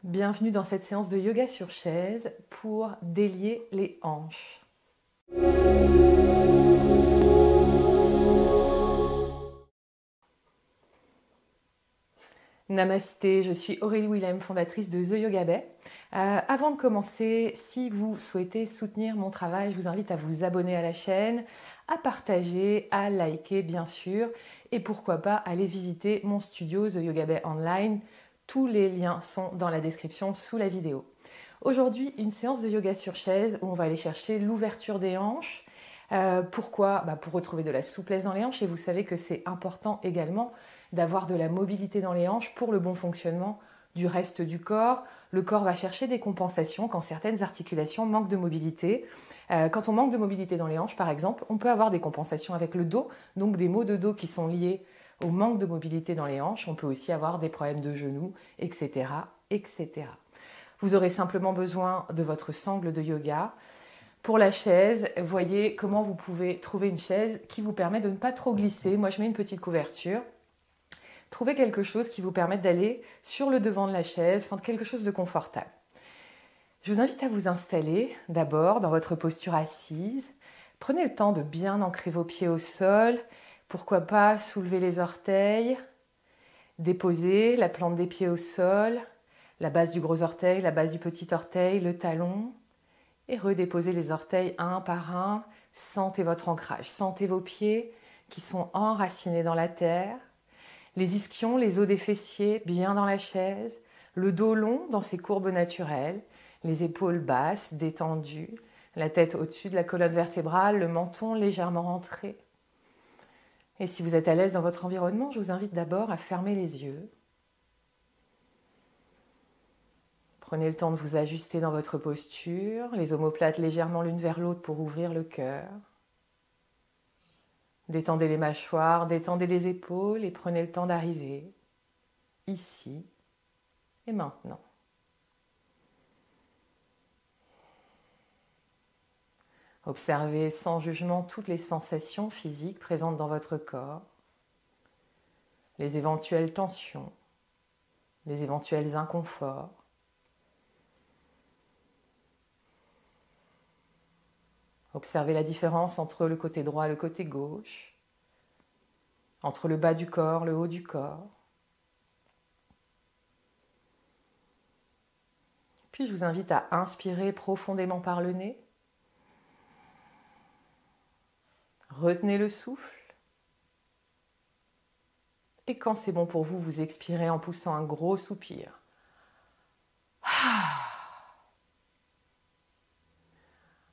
Bienvenue dans cette séance de yoga sur chaise pour délier les hanches. Namasté, je suis Aurélie Willem, fondatrice de The Yoga Bay. Avant de commencer, si vous souhaitez soutenir mon travail, je vous invite à vous abonner à la chaîne, à partager, à liker bien sûr, et pourquoi pas aller visiter mon studio The Yoga Bay Online. Tous les liens sont dans la description sous la vidéo. Aujourd'hui, une séance de yoga sur chaise où on va aller chercher l'ouverture des hanches. Pourquoi ? Pour retrouver de la souplesse dans les hanches, et vous savez que c'est important également d'avoir de la mobilité dans les hanches pour le bon fonctionnement du reste du corps. Le corps va chercher des compensations quand certaines articulations manquent de mobilité. Quand on manque de mobilité dans les hanches, par exemple, on peut avoir des compensations avec le dos, donc des maux de dos qui sont liés au manque de mobilité dans les hanches. On peut aussi avoir des problèmes de genoux, etc., etc. Vous aurez simplement besoin de votre sangle de yoga. Pour la chaise, voyez comment vous pouvez trouver une chaise qui vous permet de ne pas trop glisser. Moi, je mets une petite couverture. Trouvez quelque chose qui vous permette d'aller sur le devant de la chaise, enfin quelque chose de confortable. Je vous invite à vous installer d'abord dans votre posture assise. Prenez le temps de bien ancrer vos pieds au sol. Pourquoi pas soulever les orteils, déposer la plante des pieds au sol, la base du gros orteil, la base du petit orteil, le talon, et redéposer les orteils un par un. Sentez votre ancrage, sentez vos pieds qui sont enracinés dans la terre, les ischions, les os des fessiers bien dans la chaise, le dos long dans ses courbes naturelles, les épaules basses, détendues, la tête au-dessus de la colonne vertébrale, le menton légèrement rentré. Et si vous êtes à l'aise dans votre environnement, je vous invite d'abord à fermer les yeux. Prenez le temps de vous ajuster dans votre posture, les omoplates légèrement l'une vers l'autre pour ouvrir le cœur. Détendez les mâchoires, détendez les épaules et prenez le temps d'arriver ici et maintenant. Observez sans jugement toutes les sensations physiques présentes dans votre corps, les éventuelles tensions, les éventuels inconforts. Observez la différence entre le côté droit et le côté gauche, entre le bas du corps, le haut du corps. Puis je vous invite à inspirer profondément par le nez. Retenez le souffle. Et quand c'est bon pour vous, vous expirez en poussant un gros soupir.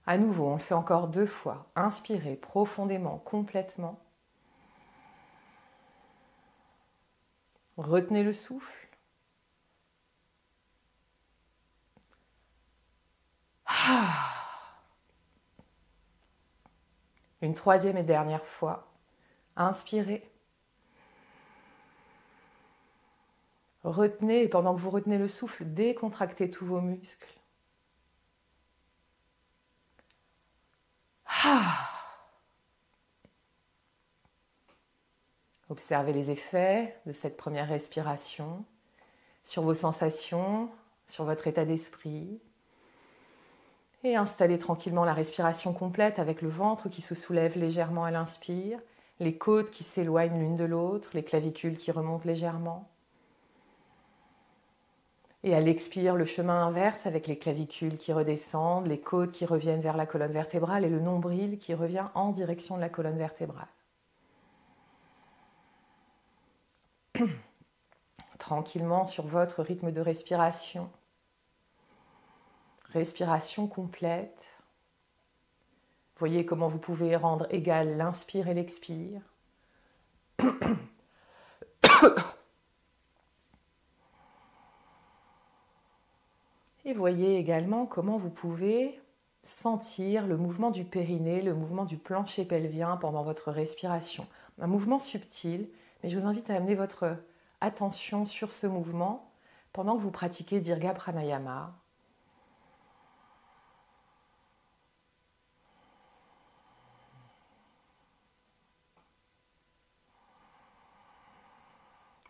À nouveau, on le fait encore 2 fois. Inspirez profondément, complètement. Retenez le souffle. Une 3e et dernière fois. Inspirez. Retenez, et pendant que vous retenez le souffle, décontractez tous vos muscles. Observez les effets de cette première respiration sur vos sensations, sur votre état d'esprit. Et installez tranquillement la respiration complète avec le ventre qui se soulève légèrement à l'inspire, les côtes qui s'éloignent l'une de l'autre, les clavicules qui remontent légèrement. Et à l'expire, le chemin inverse avec les clavicules qui redescendent, les côtes qui reviennent vers la colonne vertébrale et le nombril qui revient en direction de la colonne vertébrale. Tranquillement sur votre rythme de respiration. Respiration complète. Voyez comment vous pouvez rendre égal l'inspire et l'expire. Et voyez également comment vous pouvez sentir le mouvement du périnée, le mouvement du plancher pelvien pendant votre respiration. Un mouvement subtil, mais je vous invite à amener votre attention sur ce mouvement pendant que vous pratiquez Dirga Pranayama.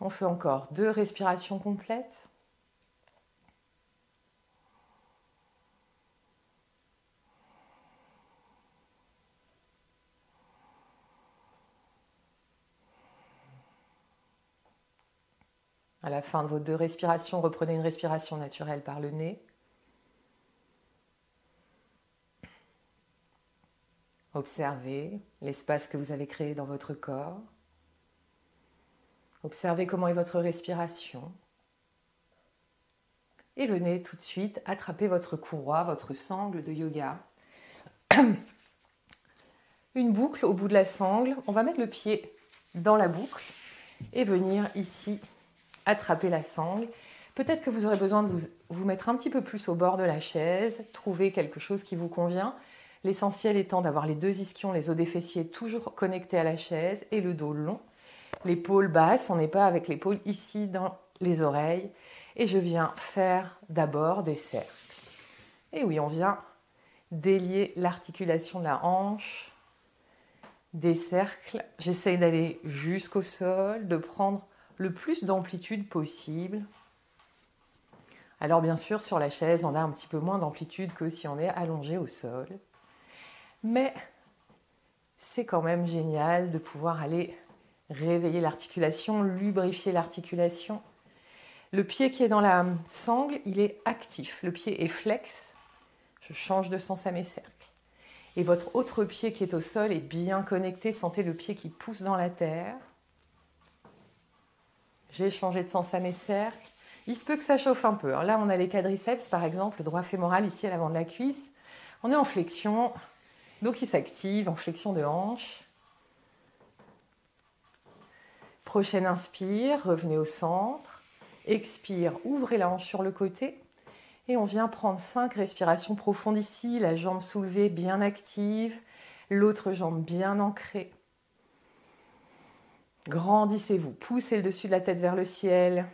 On fait encore 2 respirations complètes. À la fin de vos 2 respirations, reprenez une respiration naturelle par le nez. Observez l'espace que vous avez créé dans votre corps. Observez comment est votre respiration. Et venez tout de suite attraper votre courroie, votre sangle de yoga. Une boucle au bout de la sangle. On va mettre le pied dans la boucle et venir ici attraper la sangle. Peut-être que vous aurez besoin de vous mettre un petit peu plus au bord de la chaise, trouver quelque chose qui vous convient. L'essentiel étant d'avoir les 2 ischions, les os des fessiers toujours connectés à la chaise et le dos long. L'épaule basse, on n'est pas avec l'épaule ici dans les oreilles. Et je viens faire d'abord des cercles. Et oui, on vient délier l'articulation de la hanche. Des cercles. J'essaye d'aller jusqu'au sol, de prendre le plus d'amplitude possible. Alors bien sûr, sur la chaise, on a un petit peu moins d'amplitude que si on est allongé au sol. Mais c'est quand même génial de pouvoir aller réveiller l'articulation, lubrifier l'articulation. Le pied qui est dans la sangle, il est actif. Le pied est flex. Je change de sens à mes cercles. Et votre autre pied qui est au sol est bien connecté. Sentez le pied qui pousse dans la terre. J'ai changé de sens à mes cercles. Il se peut que ça chauffe un peu. Alors là, on a les quadriceps, par exemple, le droit fémoral ici à l'avant de la cuisse. On est en flexion. Dos qui s'active en flexion de hanche. Prochaine inspire, revenez au centre. Expire, ouvrez la hanche sur le côté. Et on vient prendre 5 respirations profondes ici. La jambe soulevée, bien active. L'autre jambe bien ancrée. Grandissez-vous. Poussez le dessus de la tête vers le ciel.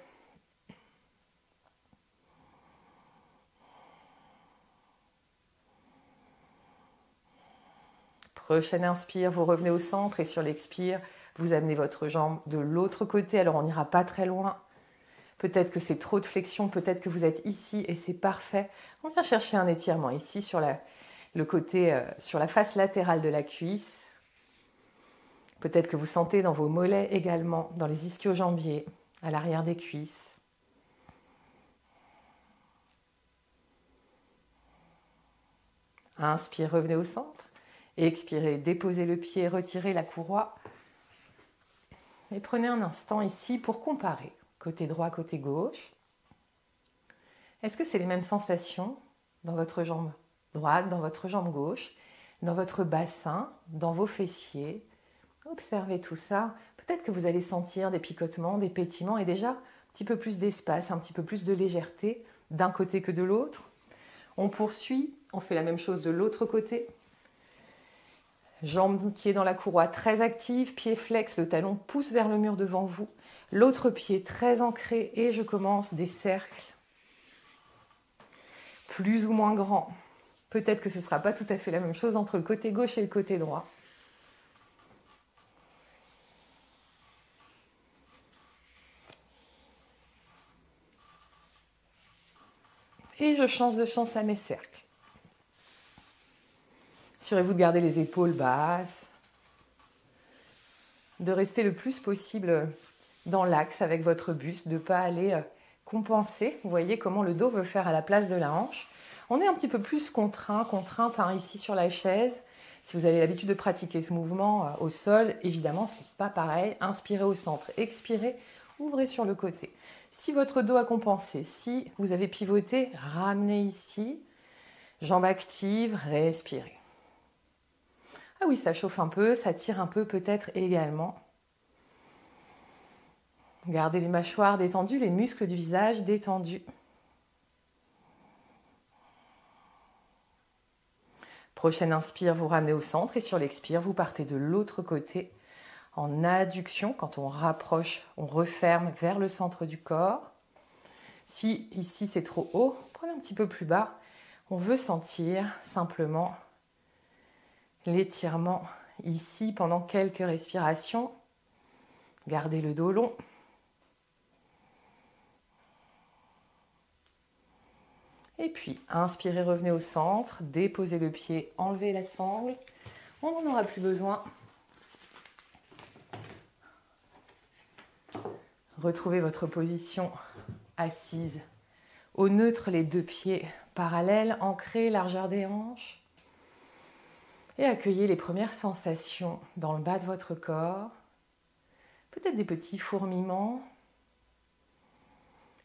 Prochaine inspire, vous revenez au centre et sur l'expire, vous amenez votre jambe de l'autre côté. Alors on n'ira pas très loin. Peut-être que c'est trop de flexion, peut-être que vous êtes ici et c'est parfait. On vient chercher un étirement ici sur le côté, sur la face latérale de la cuisse. Peut-être que vous sentez dans vos mollets également, dans les ischio-jambiers, à l'arrière des cuisses. Inspire, revenez au centre. Expirez, déposez le pied, retirez la courroie. Et prenez un instant ici pour comparer. Côté droit, côté gauche. Est-ce que c'est les mêmes sensations dans votre jambe droite, dans votre jambe gauche, dans votre bassin, dans vos fessiers? Observez tout ça. Peut-être que vous allez sentir des picotements, des pétillements et déjà un petit peu plus d'espace, un petit peu plus de légèreté d'un côté que de l'autre. On poursuit, on fait la même chose de l'autre côté. Jambe qui est dans la courroie très active, pied flex, le talon pousse vers le mur devant vous. L'autre pied très ancré et je commence des cercles plus ou moins grands. Peut-être que ce ne sera pas tout à fait la même chose entre le côté gauche et le côté droit. Et je change de sens à mes cercles. Assurez-vous de garder les épaules basses, de rester le plus possible dans l'axe avec votre buste, de ne pas aller compenser. Vous voyez comment le dos veut faire à la place de la hanche. On est un petit peu plus contrainte ici sur la chaise. Si vous avez l'habitude de pratiquer ce mouvement au sol, évidemment, ce n'est pas pareil. Inspirez au centre, expirez, ouvrez sur le côté. Si votre dos a compensé, si vous avez pivoté, ramenez ici. Jambes actives, respirez. Ah oui, ça chauffe un peu, ça tire un peu peut-être également. Gardez les mâchoires détendues, les muscles du visage détendus. Prochaine inspire, vous ramenez au centre et sur l'expire, vous partez de l'autre côté en adduction. Quand on rapproche, on referme vers le centre du corps. Si ici c'est trop haut, prenez un petit peu plus bas. On veut sentir simplement l'étirement ici pendant quelques respirations. Gardez le dos long. Et puis, inspirez, revenez au centre, déposez le pied, enlevez la sangle. On n'en aura plus besoin. Retrouvez votre position assise. Au neutre, les deux pieds parallèles, ancrés, largeur des hanches. Et accueillez les premières sensations dans le bas de votre corps. Peut-être des petits fourmillements.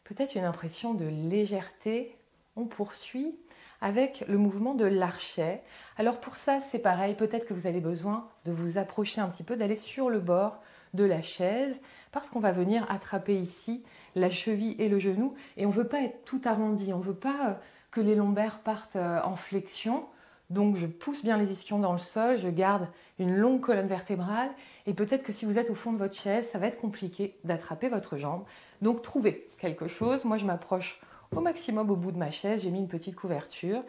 Peut-être une impression de légèreté. On poursuit avec le mouvement de l'archet. Alors pour ça, c'est pareil. Peut-être que vous avez besoin de vous approcher un petit peu, d'aller sur le bord de la chaise, parce qu'on va venir attraper ici la cheville et le genou. Et on ne veut pas être tout arrondi. On ne veut pas que les lombaires partent en flexion. Donc je pousse bien les ischions dans le sol, je garde une longue colonne vertébrale et peut-être que si vous êtes au fond de votre chaise, ça va être compliqué d'attraper votre jambe. Donc trouvez quelque chose. Moi je m'approche au maximum au bout de ma chaise, j'ai mis une petite couverture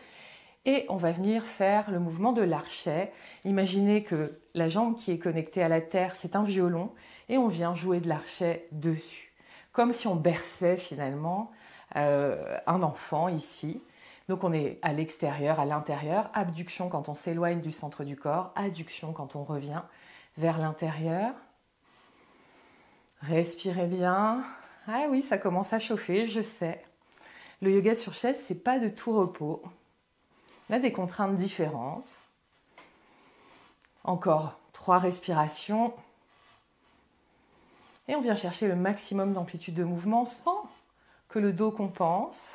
et on va venir faire le mouvement de l'archet. Imaginez que la jambe qui est connectée à la terre, c'est un violon et on vient jouer de l'archet dessus. Comme si on berçait finalement un enfant ici. Donc on est à l'extérieur, à l'intérieur, abduction quand on s'éloigne du centre du corps, adduction quand on revient vers l'intérieur. Respirez bien. Ah oui, ça commence à chauffer, je sais. Le yoga sur chaise, c'est pas de tout repos. On a des contraintes différentes. Encore 3 respirations. Et on vient chercher le maximum d'amplitude de mouvement sans que le dos compense,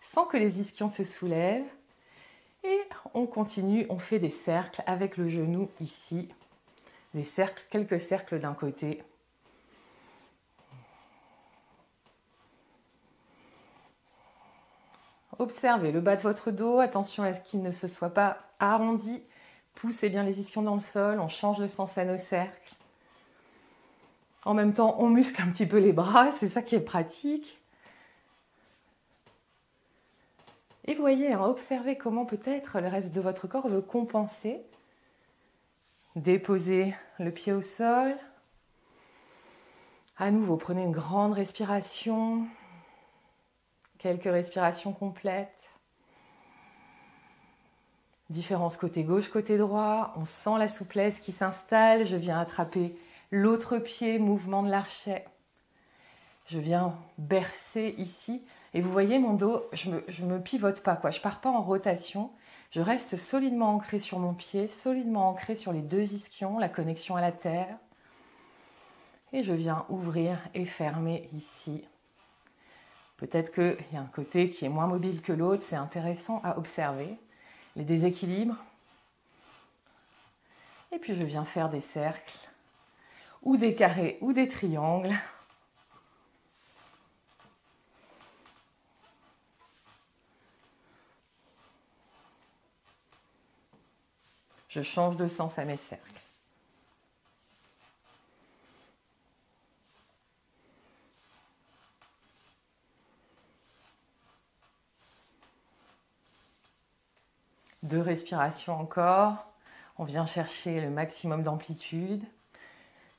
sans que les ischions se soulèvent. Et on continue, on fait des cercles avec le genou ici. Des cercles, quelques cercles d'un côté. Observez le bas de votre dos, attention à ce qu'il ne se soit pas arrondi. Poussez bien les ischions dans le sol, on change le sens à nos cercles. En même temps, on muscle un petit peu les bras, c'est ça qui est pratique. Et voyez, observez comment peut-être le reste de votre corps veut compenser. Déposez le pied au sol. À nouveau, prenez une grande respiration. Quelques respirations complètes. Différence côté gauche, côté droit. On sent la souplesse qui s'installe. Je viens attraper l'autre pied, mouvement de l'archet. Je viens bercer ici. Et vous voyez mon dos, je me pivote pas, quoi. Je pars pas en rotation. Je reste solidement ancré sur mon pied, solidement ancré sur les deux ischions, la connexion à la terre. Et je viens ouvrir et fermer ici. Peut-être qu'il y a un côté qui est moins mobile que l'autre. C'est intéressant à observer. Les déséquilibres. Et puis je viens faire des cercles, ou des carrés, ou des triangles. Je change de sens à mes cercles. Deux respirations encore. On vient chercher le maximum d'amplitude.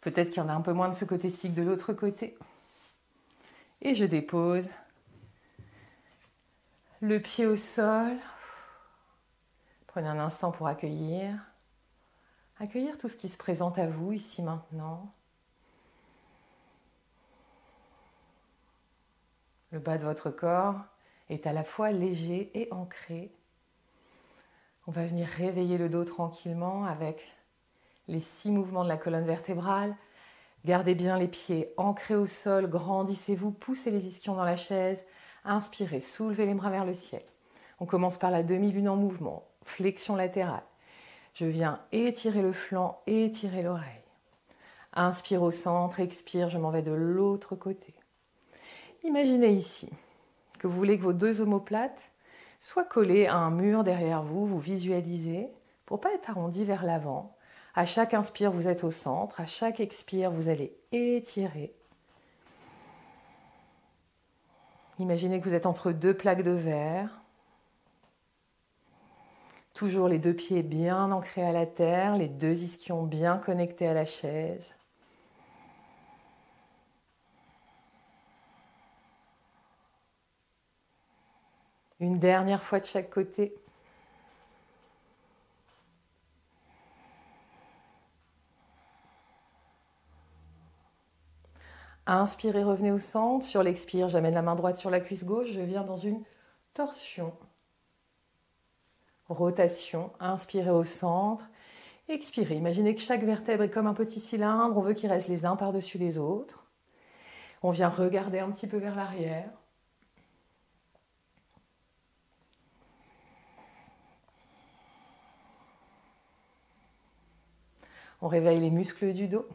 Peut-être qu'il y en a un peu moins de ce côté-ci que de l'autre côté. Et je dépose le pied au sol. Prenez un instant pour accueillir. Accueillir tout ce qui se présente à vous ici maintenant. Le bas de votre corps est à la fois léger et ancré. On va venir réveiller le dos tranquillement avec les 6 mouvements de la colonne vertébrale. Gardez bien les pieds ancrés au sol, grandissez-vous, poussez les ischions dans la chaise. Inspirez, soulevez les bras vers le ciel. On commence par la demi-lune en mouvement, flexion latérale. Je viens étirer le flanc, étirer l'oreille. Inspire au centre, expire, je m'en vais de l'autre côté. Imaginez ici que vous voulez que vos deux omoplates soient collés à un mur derrière vous, vous visualisez, pour ne pas être arrondi vers l'avant. À chaque inspire, vous êtes au centre, à chaque expire, vous allez étirer. Imaginez que vous êtes entre deux plaques de verre. Toujours les deux pieds bien ancrés à la terre, les deux ischions bien connectés à la chaise. Une dernière fois de chaque côté. Inspirez, revenez au centre. Sur l'expire, j'amène la main droite sur la cuisse gauche. Je viens dans une torsion. Rotation. Inspirez au centre. Expirez. Imaginez que chaque vertèbre est comme un petit cylindre. On veut qu'ils restent les uns par-dessus les autres. On vient regarder un petit peu vers l'arrière. On réveille les muscles du dos.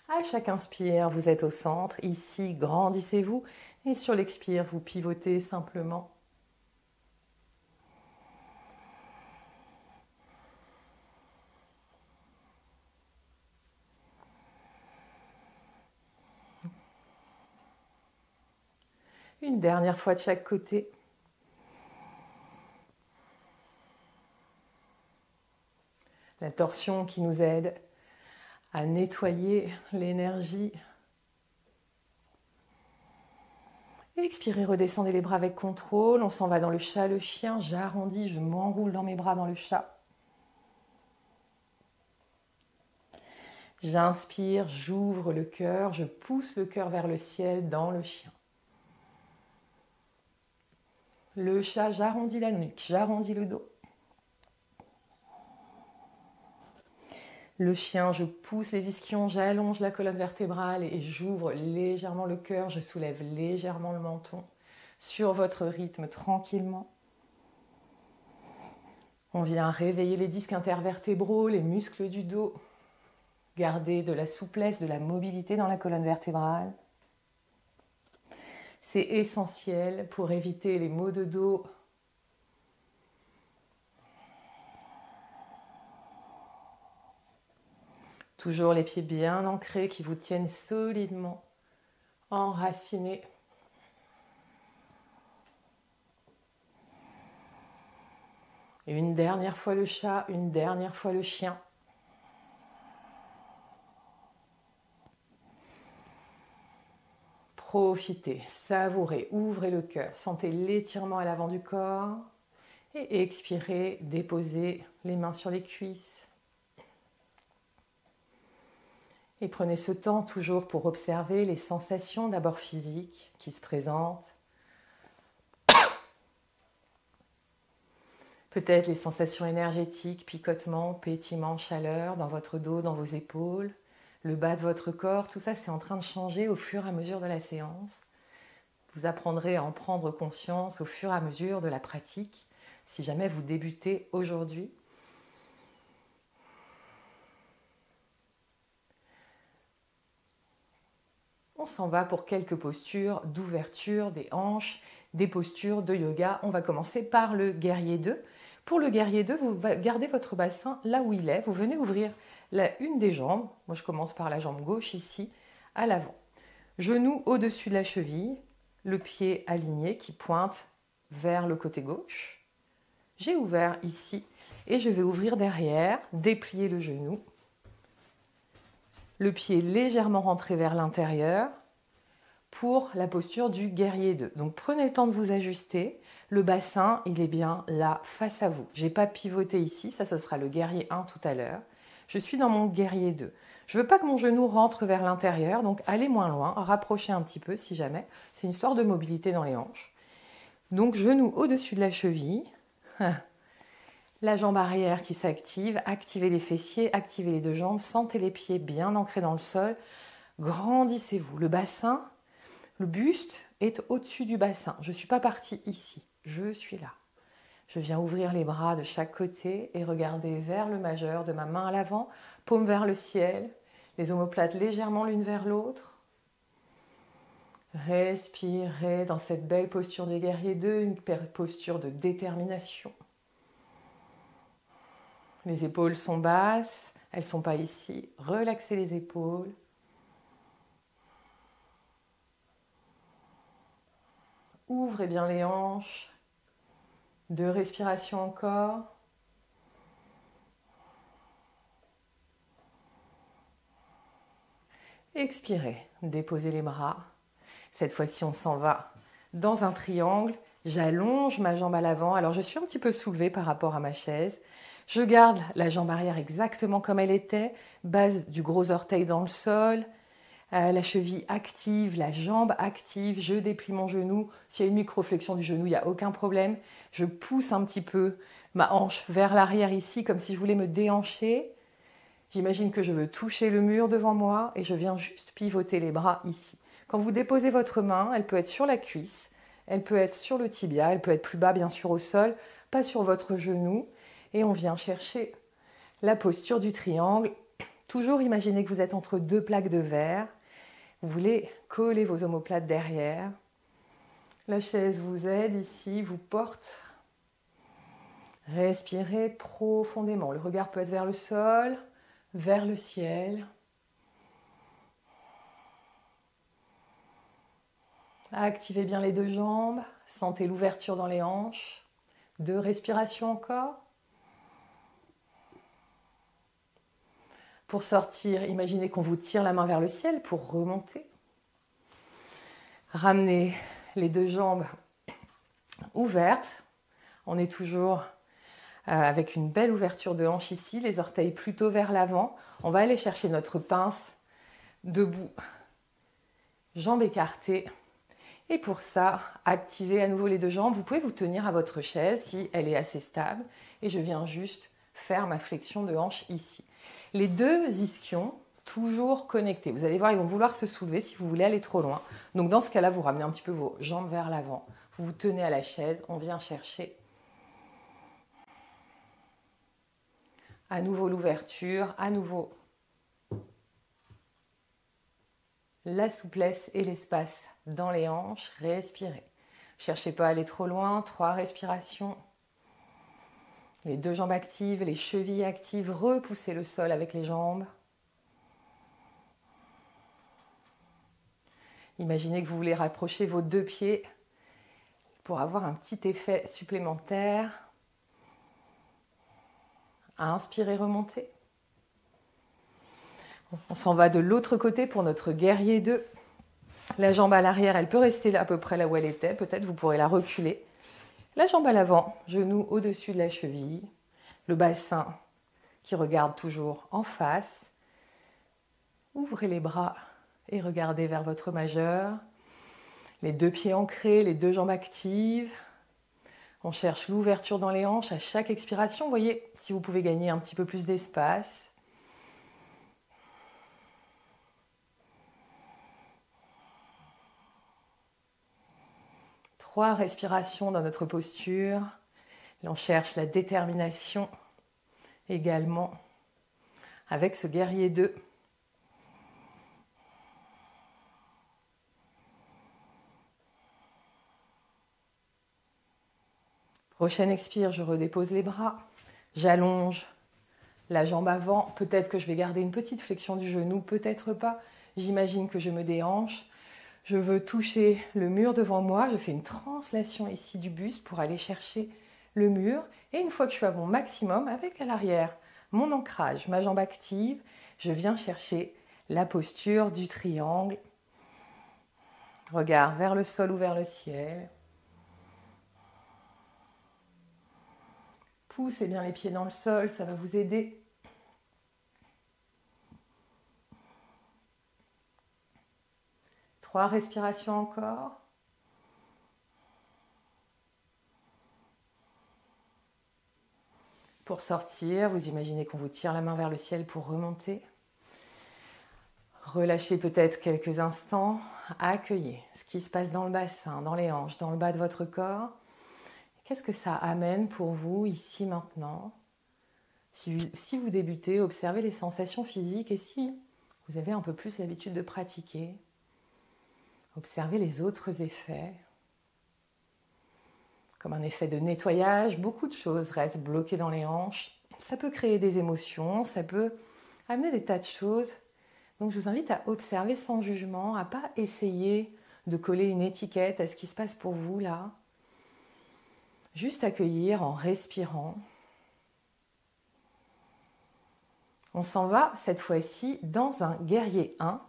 À chaque inspire, vous êtes au centre. Ici, grandissez-vous. Et sur l'expire, vous pivotez simplement. Une dernière fois de chaque côté. La torsion qui nous aide à nettoyer l'énergie. Expirez, redescendez les bras avec contrôle. On s'en va dans le chat, le chien. J'arrondis, je m'enroule dans mes bras dans le chat. J'inspire, j'ouvre le cœur, je pousse le cœur vers le ciel dans le chien. Le chat, j'arrondis la nuque, j'arrondis le dos. Le chien, je pousse les ischions, j'allonge la colonne vertébrale et j'ouvre légèrement le cœur, je soulève légèrement le menton sur votre rythme tranquillement. On vient réveiller les disques intervertébraux, les muscles du dos. Gardez de la souplesse, de la mobilité dans la colonne vertébrale. C'est essentiel pour éviter les maux de dos. Toujours les pieds bien ancrés qui vous tiennent solidement enracinés. Une dernière fois le chat, une dernière fois le chien. Profitez, savourez, ouvrez le cœur, sentez l'étirement à l'avant du corps et expirez, déposez les mains sur les cuisses. Et prenez ce temps toujours pour observer les sensations d'abord physiques qui se présentent. Peut-être les sensations énergétiques, picotement, pétillement, chaleur dans votre dos, dans vos épaules. Le bas de votre corps, tout ça c'est en train de changer au fur et à mesure de la séance. Vous apprendrez à en prendre conscience au fur et à mesure de la pratique, si jamais vous débutez aujourd'hui. On s'en va pour quelques postures d'ouverture des hanches, des postures de yoga. On va commencer par le guerrier 2. Pour le guerrier 2, vous gardez votre bassin là où il est. Vous venez ouvrir une des jambes. Moi, je commence par la jambe gauche ici, à l'avant. Genou au-dessus de la cheville, le pied aligné qui pointe vers le côté gauche. J'ai ouvert ici et je vais ouvrir derrière, déplier le genou. Le pied légèrement rentré vers l'intérieur pour la posture du guerrier 2. Donc prenez le temps de vous ajuster. Le bassin, il est bien là, face à vous. Je n'ai pas pivoté ici, ça ce sera le guerrier 1 tout à l'heure. Je suis dans mon guerrier 2. Je ne veux pas que mon genou rentre vers l'intérieur, donc allez moins loin, rapprochez un petit peu si jamais. C'est une sorte de mobilité dans les hanches. Donc genou au-dessus de la cheville. La jambe arrière qui s'active, activez les fessiers, activez les deux jambes, sentez les pieds bien ancrés dans le sol, grandissez-vous. Le bassin, le buste est au-dessus du bassin. Je ne suis pas partie ici, je suis là. Je viens ouvrir les bras de chaque côté et regarder vers le majeur, de ma main à l'avant, paume vers le ciel, les omoplates légèrement l'une vers l'autre. Respirez dans cette belle posture de guerrier 2, une posture de détermination. Les épaules sont basses, elles ne sont pas ici. Relaxez les épaules. Ouvrez bien les hanches. 2 respirations encore. Expirez, déposez les bras. Cette fois-ci, on s'en va dans un triangle. J'allonge ma jambe à l'avant. Alors, je suis un petit peu soulevée par rapport à ma chaise. Je garde la jambe arrière exactement comme elle était, base du gros orteil dans le sol, la cheville active, la jambe active, je déplie mon genou. S'il y a une micro-flexion du genou, il n'y a aucun problème. Je pousse un petit peu ma hanche vers l'arrière ici, comme si je voulais me déhancher. J'imagine que je veux toucher le mur devant moi et je viens juste pivoter les bras ici. Quand vous déposez votre main, elle peut être sur la cuisse, elle peut être sur le tibia, elle peut être plus bas bien sûr au sol, pas sur votre genou. Et on vient chercher la posture du triangle. Toujours imaginez que vous êtes entre deux plaques de verre. Vous voulez coller vos omoplates derrière. La chaise vous aide ici, vous porte. Respirez profondément. Le regard peut être vers le sol, vers le ciel. Activez bien les deux jambes. Sentez l'ouverture dans les hanches. 2 respirations encore. Pour sortir, imaginez qu'on vous tire la main vers le ciel pour remonter. Ramenez les deux jambes ouvertes. On est toujours avec une belle ouverture de hanche ici, les orteils plutôt vers l'avant. On va aller chercher notre pince debout, jambes écartées. Et pour ça, activez à nouveau les deux jambes. Vous pouvez vous tenir à votre chaise si elle est assez stable. Et je viens juste faire ma flexion de hanche ici. Les deux ischions, toujours connectés. Vous allez voir, ils vont vouloir se soulever si vous voulez aller trop loin. Donc dans ce cas-là, vous ramenez un petit peu vos jambes vers l'avant. Vous vous tenez à la chaise. On vient chercher à nouveau l'ouverture, à nouveau la souplesse et l'espace dans les hanches. Respirez. Cherchez pas à aller trop loin. 3 respirations. Les deux jambes actives, les chevilles actives. Repoussez le sol avec les jambes. Imaginez que vous voulez rapprocher vos deux pieds pour avoir un petit effet supplémentaire. Inspirez, remontez. On s'en va de l'autre côté pour notre guerrier 2. La jambe à l'arrière, elle peut rester à peu près là où elle était. Peut-être vous pourrez la reculer. La jambe à l'avant, genou au-dessus de la cheville. Le bassin qui regarde toujours en face. Ouvrez les bras et regardez vers votre majeur. Les deux pieds ancrés, les deux jambes actives. On cherche l'ouverture dans les hanches à chaque expiration. Vous voyez, si vous pouvez gagner un petit peu plus d'espace. Trois respirations dans notre posture. Et on cherche la détermination également avec ce guerrier 2. Prochaine expire, je redépose les bras. J'allonge la jambe avant. Peut-être que je vais garder une petite flexion du genou, peut-être pas. J'imagine que je me déhanche. Je veux toucher le mur devant moi. Je fais une translation ici du buste pour aller chercher le mur. Et une fois que je suis à mon maximum, avec à l'arrière mon ancrage, ma jambe active, je viens chercher la posture du triangle. Regard vers le sol ou vers le ciel. Poussez bien les pieds dans le sol, ça va vous aider. Trois respirations encore. Pour sortir, vous imaginez qu'on vous tire la main vers le ciel pour remonter. Relâchez peut-être quelques instants. Accueillez ce qui se passe dans le bassin, dans les hanches, dans le bas de votre corps. Qu'est-ce que ça amène pour vous ici maintenant? Si vous débutez, observez les sensations physiques et si vous avez un peu plus l'habitude de pratiquer, observez les autres effets. Comme un effet de nettoyage, beaucoup de choses restent bloquées dans les hanches. Ça peut créer des émotions, ça peut amener des tas de choses. Donc je vous invite à observer sans jugement, à ne pas essayer de coller une étiquette à ce qui se passe pour vous là. Juste accueillir en respirant. On s'en va cette fois-ci dans un guerrier 1.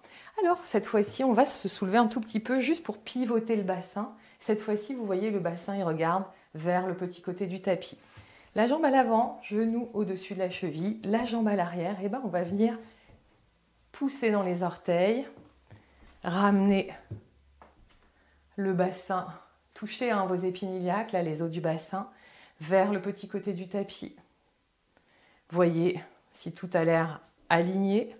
Alors cette fois-ci, on va se soulever un tout petit peu juste pour pivoter le bassin. Cette fois-ci, vous voyez, le bassin, il regarde vers le petit côté du tapis. La jambe à l'avant, genou au-dessus de la cheville, la jambe à l'arrière. Et ben, on va venir pousser dans les orteils, ramener le bassin, toucher vos épines iliaques, là, les os du bassin, vers le petit côté du tapis. Voyez si tout a l'air aligné.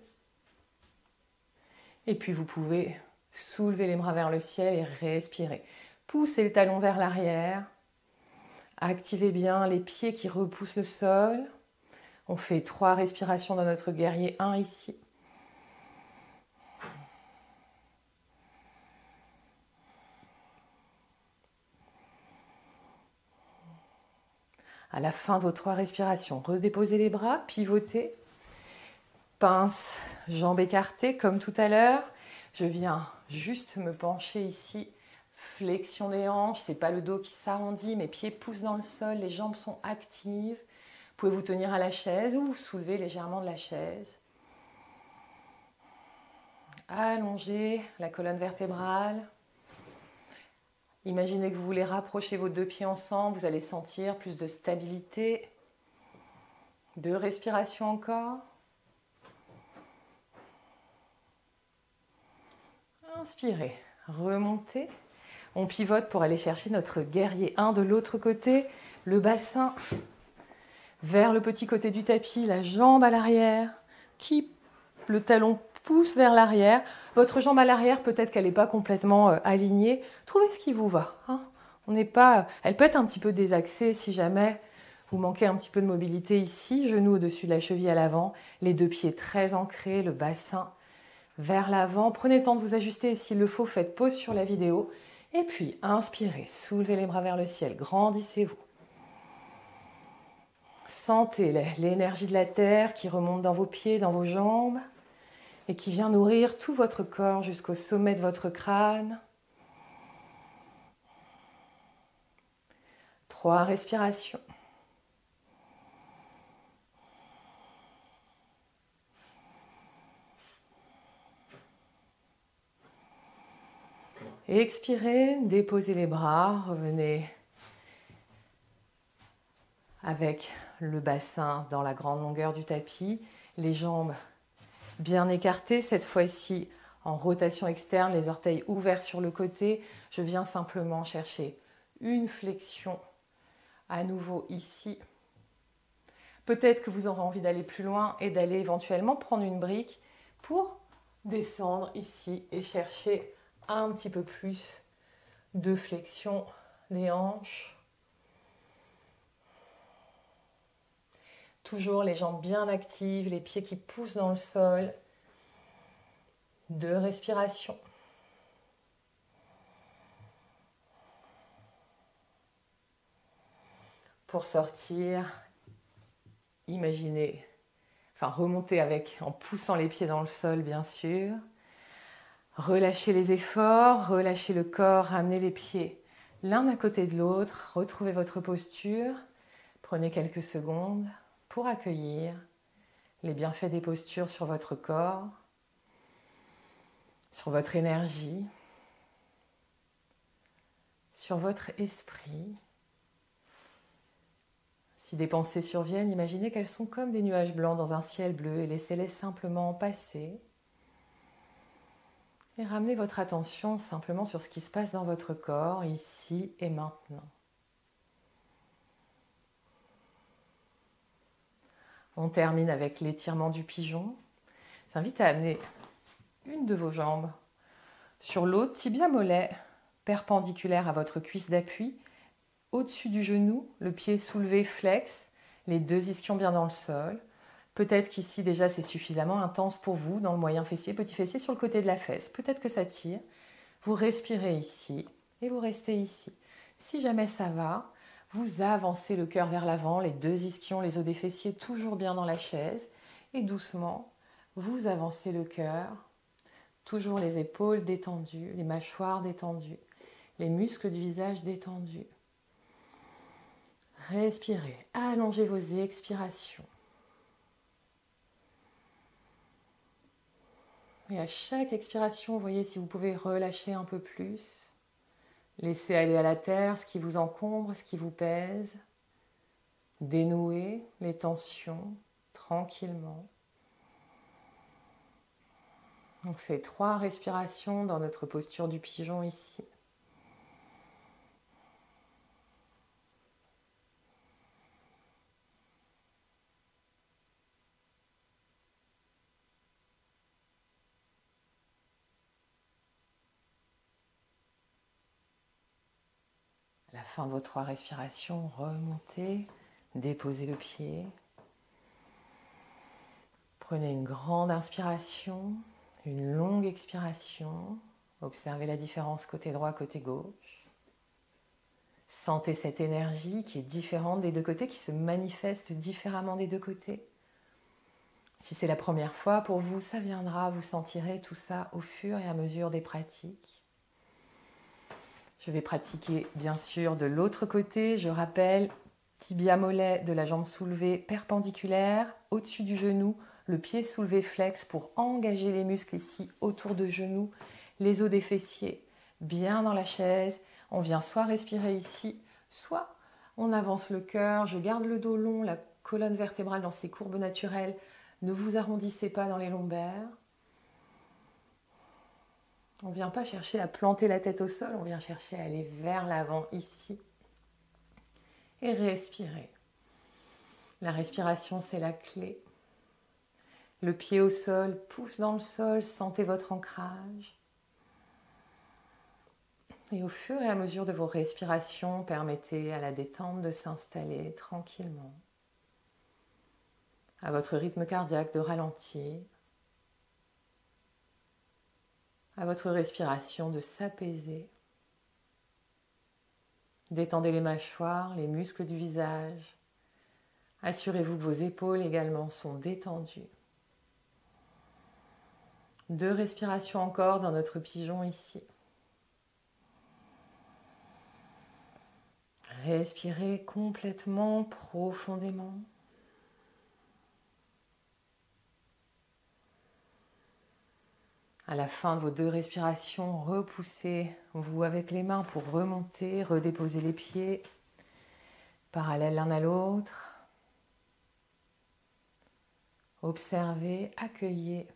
Et puis vous pouvez soulever les bras vers le ciel et respirer. Poussez le talon vers l'arrière. Activez bien les pieds qui repoussent le sol. On fait 3 respirations dans notre guerrier 1 ici. À la fin de vos 3 respirations, redéposez les bras, pivotez. Pince, jambes écartées comme tout à l'heure. Je viens juste me pencher ici. Flexion des hanches, c'est pas le dos qui s'arrondit, mes pieds poussent dans le sol, les jambes sont actives. Vous pouvez vous tenir à la chaise ou vous soulever légèrement de la chaise. Allongez la colonne vertébrale. Imaginez que vous voulez rapprocher vos 2 pieds ensemble, vous allez sentir plus de stabilité. 2 respirations encore. Inspirez, remontez. On pivote pour aller chercher notre guerrier 1 de l'autre côté. Le bassin vers le petit côté du tapis, la jambe à l'arrière. Le talon pousse vers l'arrière. Votre jambe à l'arrière, peut-être qu'elle n'est pas complètement alignée. Trouvez ce qui vous va. Elle peut être un petit peu désaxée si jamais vous manquez un petit peu de mobilité ici. Genou au-dessus de la cheville à l'avant. Les 2 pieds très ancrés, le bassin vers l'avant. Prenez le temps de vous ajuster et s'il le faut, faites pause sur la vidéo. Et puis, inspirez, soulevez les bras vers le ciel, grandissez-vous. Sentez l'énergie de la terre qui remonte dans vos pieds, dans vos jambes et qui vient nourrir tout votre corps jusqu'au sommet de votre crâne. 3 respirations. Expirez, déposez les bras, revenez avec le bassin dans la grande longueur du tapis, les jambes bien écartées, cette fois-ci en rotation externe, les orteils ouverts sur le côté. Je viens simplement chercher une flexion à nouveau ici. Peut-être que vous aurez envie d'aller plus loin et d'aller éventuellement prendre une brique pour descendre ici et chercher un petit peu plus de flexion des hanches. Toujours les jambes bien actives, les pieds qui poussent dans le sol. 2 respirations. Pour sortir, remontez en poussant les pieds dans le sol, bien sûr. Relâchez les efforts, relâchez le corps, ramenez les pieds l'un à côté de l'autre, retrouvez votre posture. Prenez quelques secondes pour accueillir les bienfaits des postures sur votre corps, sur votre énergie, sur votre esprit. Si des pensées surviennent, imaginez qu'elles sont comme des nuages blancs dans un ciel bleu et laissez-les simplement passer. Et ramenez votre attention simplement sur ce qui se passe dans votre corps, ici et maintenant. On termine avec l'étirement du pigeon. Je vous invite à amener une de vos jambes sur l'autre, tibia mollet perpendiculaire à votre cuisse d'appui, au-dessus du genou, le pied soulevé flex, les 2 ischions bien dans le sol. Peut-être qu'ici déjà c'est suffisamment intense pour vous, dans le moyen fessier, petit fessier sur le côté de la fesse. Peut-être que ça tire. Vous respirez ici et vous restez ici. Si jamais ça va, vous avancez le cœur vers l'avant, les 2 ischions, les os des fessiers toujours bien dans la chaise. Et doucement, vous avancez le cœur, toujours les épaules détendues, les mâchoires détendues, les muscles du visage détendus. Respirez, allongez vos expirations. Et à chaque expiration, voyez si vous pouvez relâcher un peu plus. Laissez aller à la terre ce qui vous encombre, ce qui vous pèse. Dénouez les tensions tranquillement. On fait 3 respirations dans notre posture du pigeon ici. À la fin de vos 3 respirations, remontez, déposez le pied. Prenez une grande inspiration, une longue expiration. Observez la différence côté droit, côté gauche. Sentez cette énergie qui est différente des deux côtés, qui se manifeste différemment des deux côtés. Si c'est la première fois pour vous, ça viendra, vous sentirez tout ça au fur et à mesure des pratiques. Je vais pratiquer bien sûr de l'autre côté. Je rappelle, tibia mollet de la jambe soulevée perpendiculaire, au-dessus du genou, le pied soulevé flex pour engager les muscles ici autour de genoux, les os des fessiers bien dans la chaise. On vient soit respirer ici, soit on avance le cœur, je garde le dos long, la colonne vertébrale dans ses courbes naturelles. Ne vous arrondissez pas dans les lombaires. On ne vient pas chercher à planter la tête au sol, on vient chercher à aller vers l'avant ici. Et respirer. La respiration, c'est la clé. Le pied au sol, pouce dans le sol, sentez votre ancrage. Et au fur et à mesure de vos respirations, permettez à la détente de s'installer tranquillement. À votre rythme cardiaque de ralentir. À votre respiration de s'apaiser. Détendez les mâchoires, les muscles du visage. Assurez-vous que vos épaules également sont détendues. 2 respirations encore dans notre pigeon ici. Respirez complètement, profondément. À la fin de vos 2 respirations, repoussez-vous avec les mains pour remonter, redéposer les pieds parallèles l'un à l'autre. Observez, accueillez.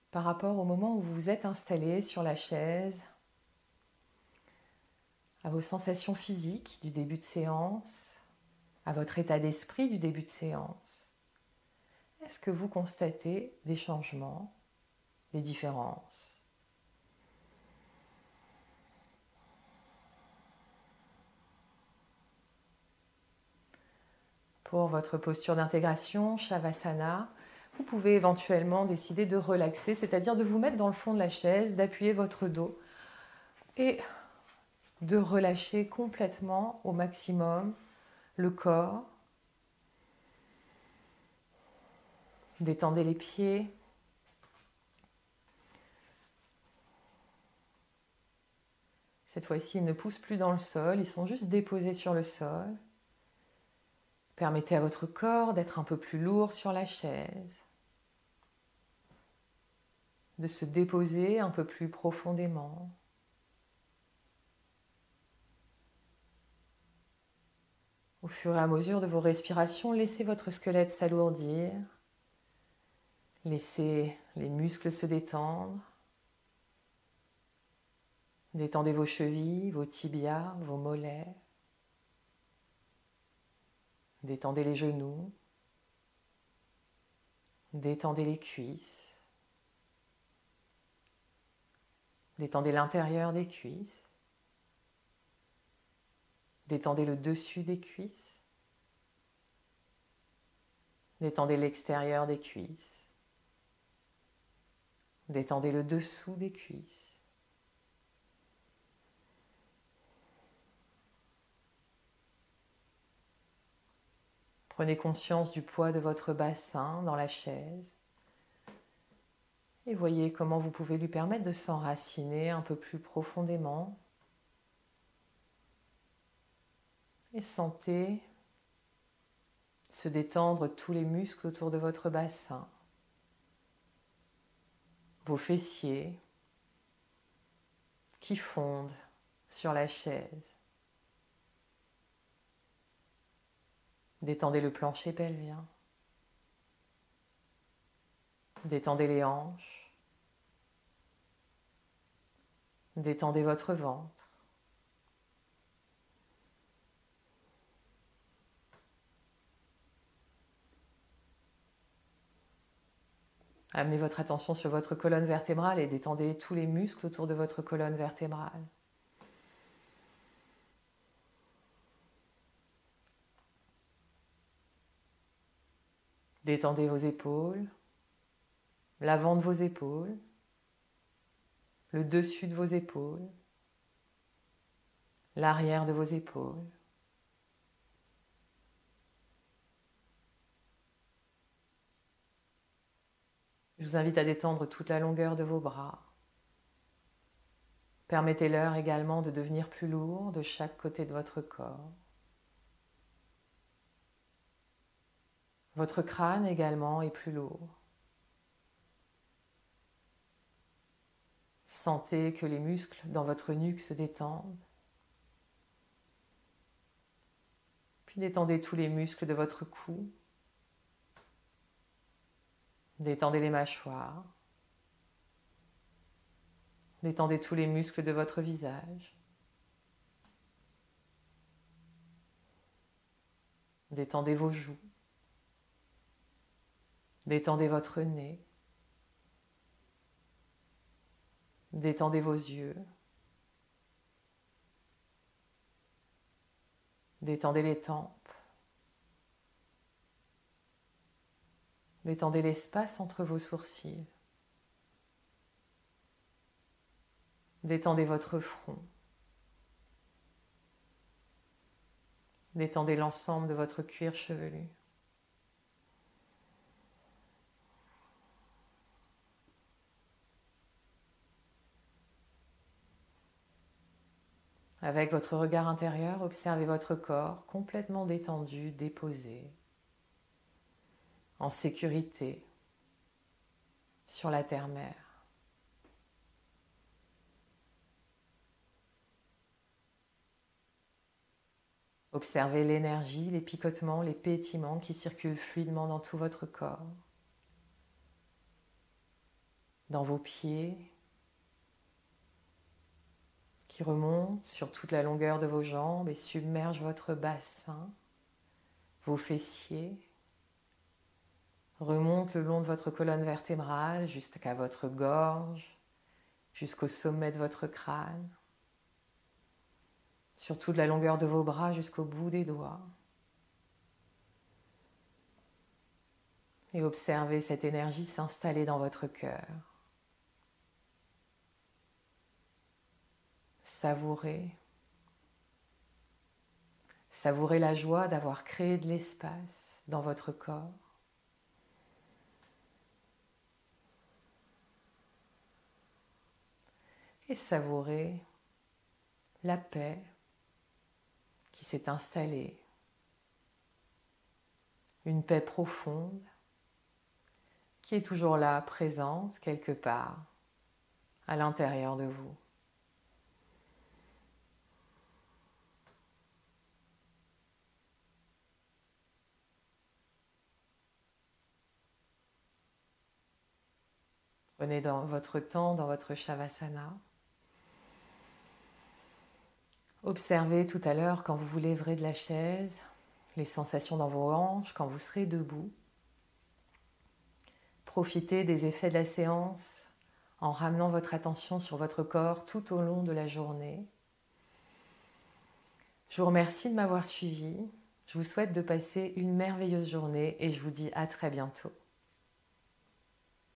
Par rapport au moment où vous vous êtes installé sur la chaise, à vos sensations physiques du début de séance, à votre état d'esprit du début de séance. Est-ce que vous constatez des changements, des différences ? Pour votre posture d'intégration, Shavasana, vous pouvez éventuellement décider de relaxer, c'est-à-dire de vous mettre dans le fond de la chaise, d'appuyer votre dos et de relâcher complètement au maximum le corps. Détendez les pieds. Cette fois-ci, ils ne poussent plus dans le sol, ils sont juste déposés sur le sol. Permettez à votre corps d'être un peu plus lourd sur la chaise, de se déposer un peu plus profondément. Au fur et à mesure de vos respirations, laissez votre squelette s'alourdir, laissez les muscles se détendre. Détendez vos chevilles, vos tibias, vos mollets. Détendez les genoux. Détendez les cuisses. Détendez l'intérieur des cuisses. Détendez le dessus des cuisses. Détendez l'extérieur des cuisses. Détendez le dessous des cuisses. Prenez conscience du poids de votre bassin dans la chaise et voyez comment vous pouvez lui permettre de s'enraciner un peu plus profondément. Et sentez se détendre tous les muscles autour de votre bassin, vos fessiers qui fondent sur la chaise. Détendez le plancher pelvien. Détendez les hanches. Détendez votre ventre. Amenez votre attention sur votre colonne vertébrale et détendez tous les muscles autour de votre colonne vertébrale. Détendez vos épaules, l'avant de vos épaules, le dessus de vos épaules, l'arrière de vos épaules. Je vous invite à détendre toute la longueur de vos bras. Permettez-leur également de devenir plus lourds de chaque côté de votre corps. Votre crâne également est plus lourd. Sentez que les muscles dans votre nuque se détendent. Puis détendez tous les muscles de votre cou. Détendez les mâchoires. Détendez tous les muscles de votre visage. Détendez vos joues. Détendez votre nez. Détendez vos yeux. Détendez les tempes. Détendez l'espace entre vos sourcils. Détendez votre front. Détendez l'ensemble de votre cuir chevelu. Avec votre regard intérieur, observez votre corps complètement détendu, déposé, en sécurité, sur la terre-mère. Observez l'énergie, les picotements, les pétillements qui circulent fluidement dans tout votre corps, dans vos pieds, qui remontent sur toute la longueur de vos jambes et submergent votre bassin, vos fessiers, remontent le long de votre colonne vertébrale jusqu'à votre gorge, jusqu'au sommet de votre crâne, sur toute la longueur de vos bras jusqu'au bout des doigts. Et observez cette énergie s'installer dans votre cœur. Savourez. Savourez la joie d'avoir créé de l'espace dans votre corps. Et savourez la paix qui s'est installée. Une paix profonde qui est toujours là, présente quelque part à l'intérieur de vous. Prenez dans votre temps, dans votre Shavasana. Observez tout à l'heure quand vous vous lèverez de la chaise, les sensations dans vos hanches, quand vous serez debout. Profitez des effets de la séance en ramenant votre attention sur votre corps tout au long de la journée. Je vous remercie de m'avoir suivi. Je vous souhaite de passer une merveilleuse journée et je vous dis à très bientôt.